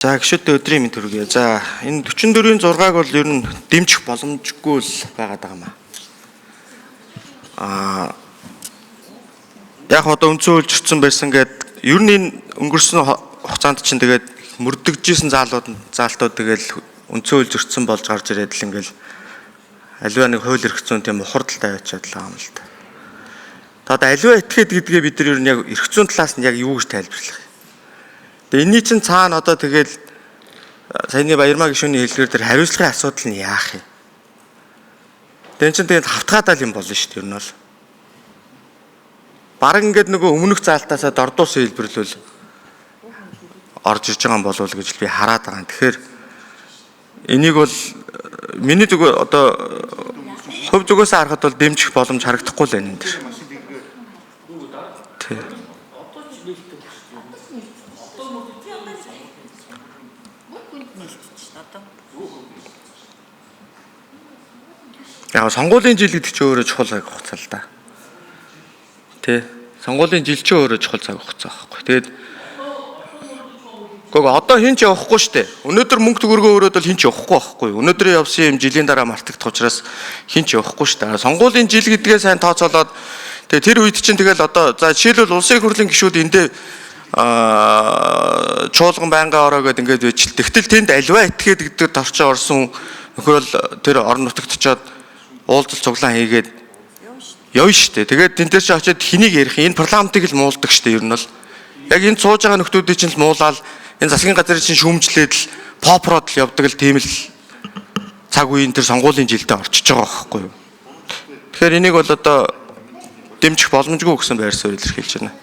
За гişүүдтэй өдрийн мэнд хүргэе. За энэ 44-ийн 6-аг бол ер нь дэмжих боломжгүй л байгаад байгаа юм аа. Яг одоо өнцөө үйлчирсэн байсан гэд ер нь энэ өнгөрсөн хугацаанд чинь тэгээд мөрдөгжсэн заалтууд тэгэл өнцөө үйлчирсэн болж гарч ирээд л ингээл аливаа нэг хууль эрх зүйн тийм ухардалтай байчаад л байгаа юм л да. Одоо аливаа этгээд гэдгээ бид нар ер нь яг эрх зүйн талаас нь яг юу гэж тайлбарлах юм. Тэгээ энэний чинь цаана одоо тэгэл саяны Баярмаа гишүүний хэлдгээр тэр хариуцлагын асуудал нь яах юм. Тэн чинь тэгээд хавтгаадал юм болно шүү дээ ер нь бол. Бараг ингээд нөгөө өмнөх заалтаасаа дордуусан хэлбэрлүүл орж ирж байгаа юм болов уу гэж би хараад байгаа юм. Тэгэхээр энийг бол миний зүг одоо хувь зүгээс харахад бол дэмжих боломж харагдахгүй л байна энэ дэр. Тий. Яг сонгуулийн жил гэдэг чинь өөрөө чухал цаг хугацаа л да. Тэ. Сонгуулийн жил чинь өөрөө чухал цаг хугацаа байхгүй. Тэгээд одоо хин ч явахгүй штэ. Өнөөдөр мөнгө төгрөгөө өрөөд бол хин ч явахгүй байхгүй. Өнөөдрийн явсан юм жилийн дараа мартагдах учраас хин ч явахгүй штэ. Сонгуулийн жил гэдгээ сайн тооцоолоод тэгээд тэр үед чинь тэгэл одоо за жишээлбэл улсын хурлын гишүүд эндээ чуулган байнга ороо гэдэг ингээд байж. Тэгтэл тэнд альва этгээд гэдэг торчоо орсон нөхөр тэр орон нутагт очиод уулзалт цуглаан хийгээд явна штэ. Тэгээд тентээс ч очиод хэнийг ярих энэ парламентыг л муулдаг штэ ер нь бол. Яг энэ сууж байгаа нөхдүүдийн чинь л муулаад энэ засгийн газрын чинь шүүмжлээд л попрод л явдаг л тийм л цаг үеийн тэр сонгуулийн жилдээ орчиж байгаа байхгүй юу. Тэгэхээр энийг бол одоо дэмжих боломжгүй гэсэн байр суурь илэрхийлж байна.